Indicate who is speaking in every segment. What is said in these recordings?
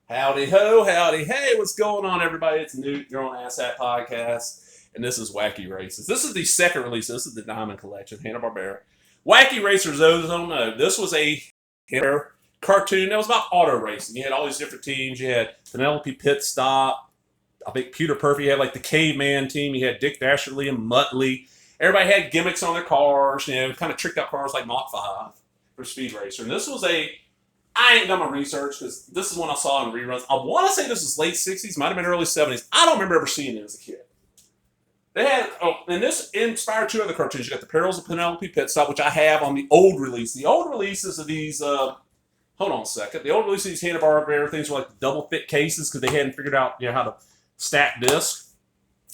Speaker 1: Howdy ho, howdy hey, what's going on, everybody? It's Newt, your own Asshat Podcast, and this is Wacky Races. This is the second release. This is the Diamond Collection, Hanna Barbara. Wacky Racers, those don't know. This was a cartoon that was about auto racing. You had all these different teams. You had Penelope Pit Stop. I think Peter Perfect. You had like the Caveman team. You had Dick Dasherly and Muttley. Everybody had gimmicks on their cars. Kind of tricked out cars like Mach 5 for Speed Racer. And this was I ain't done my research because this is one I saw in reruns. I want to say this was late 60s, might have been early 70s. I don't remember ever seeing it as a kid. They had, and this inspired two other cartoons. You got The Perils of Penelope Pit Stop, which I have on the old release. The old releases of these, hold on a second. The old releases of these Hanna Barbara things were like double thick cases because they hadn't figured out how to stack discs.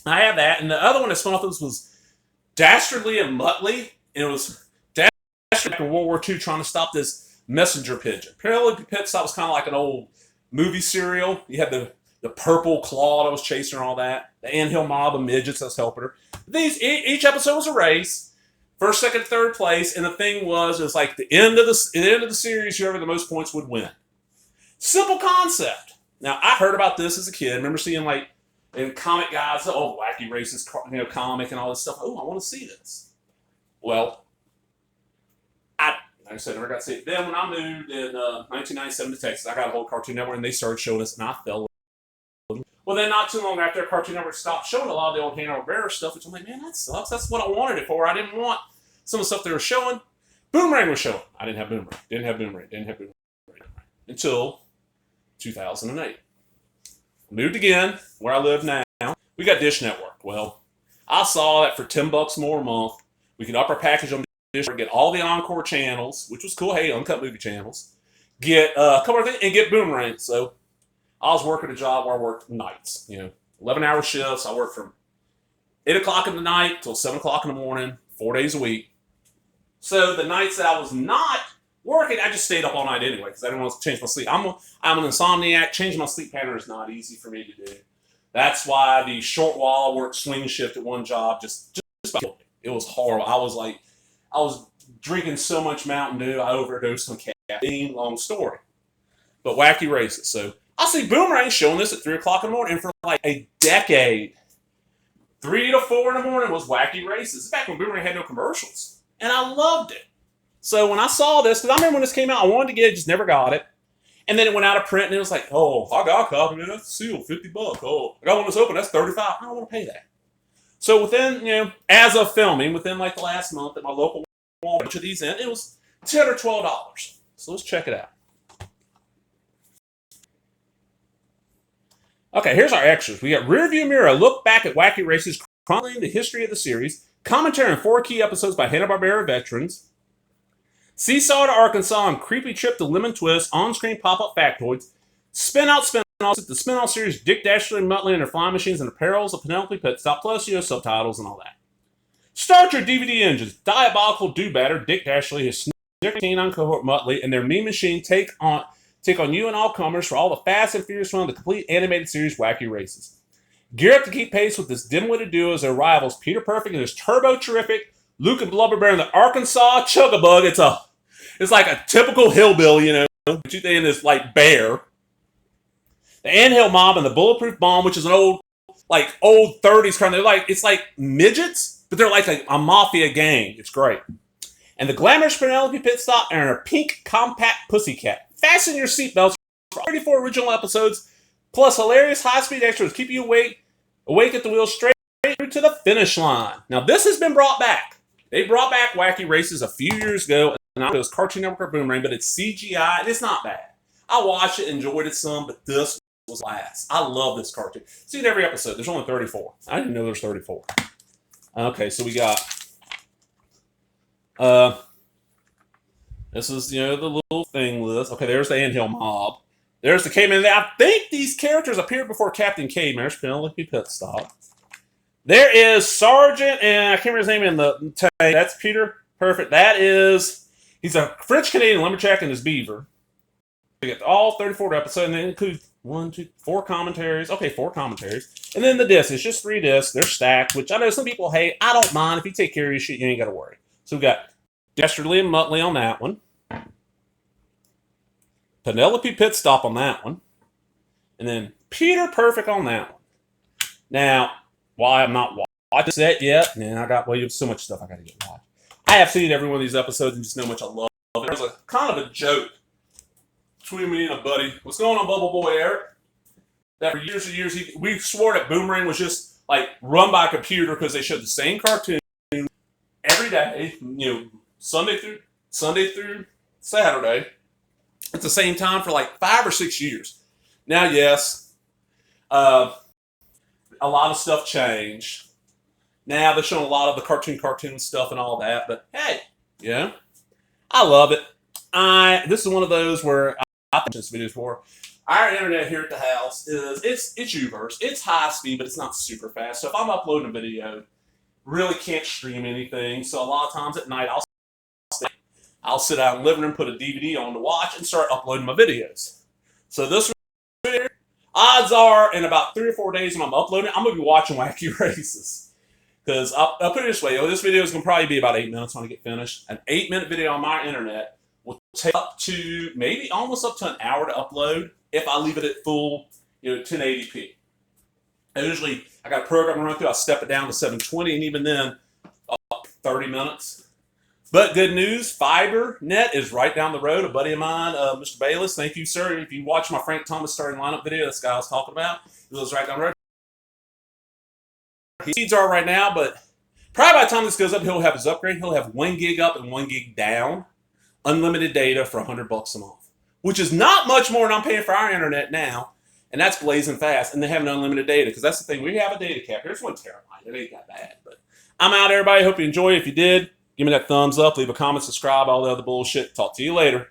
Speaker 1: I have that. And the other one that spun off this was Dastardly and Muttley. And it was Dastardly in World War II trying to stop this messenger pigeon. Penelope Pit Stop was kind of like an old movie serial. You had the purple claw that was chasing her, all that. The anthill mob of midgets that was helping her. Each episode was a race. First, second, third place. And the thing was, it was like the end of the series, whoever the most points would win. Simple concept. Now, I heard about this as a kid. I remember seeing like in comic guys, Wacky Races, comic and all this stuff. Oh, I want to see this. Well, like I said, I never got to see it. Then when I moved in 1997 to Texas, I got a whole Cartoon Network, and they started showing us, and I fell in love. Well, then not too long after Cartoon Network stopped showing a lot of the old Hanna-Barbera stuff, which I'm like, man, that sucks. That's what I wanted it for. I didn't want some of the stuff they were showing. Boomerang was showing. I didn't have Boomerang. Until 2008. Moved again, where I live now. We got Dish Network. Well, I saw that for $10 more a month, we could up our package on get all the Encore channels, which was cool. Hey, uncut movie channels. Get a couple of things and get Boomerang. So I was working a job where I worked nights. 11-hour shifts. I worked from 8 o'clock in the night till 7 o'clock in the morning, 4 days a week. So the nights that I was not working, I just stayed up all night anyway because I didn't want to change my sleep. I'm an insomniac. Changing my sleep pattern is not easy for me to do. That's why the short while I worked swing shift at one job just killed me. It was horrible. I was drinking so much Mountain Dew, I overdosed on caffeine. Long story. But Wacky Races. So I see Boomerang showing this at 3 o'clock in the morning. And for like a decade, 3 to 4 in the morning was Wacky Races. Back when Boomerang had no commercials. And I loved it. So when I saw this, because I remember when this came out, I wanted to get it, just never got it. And then it went out of print, and it was like, I got a copy, man. That's sealed, $50. I got one that's open, that's $35. I don't want to pay that. So within, as of filming, within like the last month at my local Walmart, of these in, it was $10 or $12. So let's check it out. Okay, here's our extras. We got Rearview Mirror, a look back at Wacky Races, chronicling the history of the series. Commentary on 4 key episodes by Hanna-Barbera veterans. Seesaw to Arkansas and Creepy Trip to Lemon Twist, on-screen pop-up factoids. Spin-out, the spin-off series Dick Dasherly and Muttley and their flying machines and the perils of Penelope Pit Stop, plus subtitles and all that. Star Trek DVD engines, diabolical do-batter Dick Dasherly, his snicker canine cohort Muttley, and their mean machine take on you and all comers for all the Fast and Furious run of the complete animated series Wacky Races. Gear up to keep pace with this dim-witted duo as their rivals Peter Perfect and his turbo-terrific Luke and Blubber Bear and the Arkansas Chugabug. It's like a typical hillbilly, but you think this like bear. The Anthill Mob and the Bulletproof Bomb, which is an old 30s kind of, it's like midgets, but they're like a mafia gang. It's great. And the glamorous Penelope Pit Stop and her pink compact pussycat. Fasten your seatbelts for 34 original episodes, plus hilarious high-speed extras keep you awake at the wheel straight through to the finish line. Now, this has been brought back. They brought back Wacky Races a few years ago, and it was Cartoon Network Boomerang, but it's CGI, and it's not bad. I watched it, enjoyed it some, but this was last. I love this cartoon. See it every episode. There's only 34. I didn't know there's 34. Okay, so we got this is the little thing list. Okay, there's the Anthill Mob. There's the Caveman. I think these characters appeared before Captain Caveman. There's Penelope Pit Stop. There is Sergeant, and I can't remember his name in the tank. That's Peter Perfect. He's a French Canadian lumberjack and his beaver. We get all 34 episodes, and they include 4 commentaries. Okay, 4 commentaries. And then the discs. It's just 3 discs. They're stacked, which I know some people hate. I don't mind. If you take care of your shit, you ain't got to worry. So we got Dastardly and Muttley on that one. Penelope Pit Stop on that one. And then Peter Perfect on that one. Now, why I'm not watching that yet, man, I got so much stuff I got to get watched. I have seen every one of these episodes and just know how much I love it. There's a kind of a joke between me and a buddy. What's going on, Bubble Boy Eric? That for years and years, we swore that Boomerang was just like run by a computer because they showed the same cartoon every day, Sunday through Saturday at the same time for like 5 or 6 years. Now, yes, a lot of stuff changed. Now they're showing a lot of the cartoon stuff and all that. But hey, I love it. This is one of those where I've done this videos for. Our internet here at the house it's Uverse. It's high speed, but it's not super fast. So if I'm uploading a video, really can't stream anything. So a lot of times at night, I'll sit out in the living room, put a DVD on to watch, and start uploading my videos. So this video, odds are, in about 3 or 4 days when I'm uploading, I'm going to be watching Wacky Races. Because I'll put it this way, this video is going to probably be about 8 minutes when I get finished. An 8-minute video on my internet will take up to maybe almost up to an hour to upload if I leave it at full 1080p. And usually I got a program to run through, I'll step it down to 720, and even then, 30 minutes. But good news, FiberNet is right down the road. A buddy of mine, Mr. Bayless, thank you, sir. If you watch my Frank Thomas starting lineup video, this guy I was talking about, he lives right down the road. His speeds are right now, but probably by the time this goes up, he'll have his upgrade. He'll have 1 gig up and 1 gig down, unlimited data for $100 a month, which is not much more than I'm paying for our internet now. And that's blazing fast. And they have an unlimited data, because that's the thing. We have a data cap. Here's 1 terabyte. It ain't that bad. But I'm out, everybody. Hope you enjoy. If you did, give me that thumbs up. Leave a comment, subscribe, all the other bullshit. Talk to you later.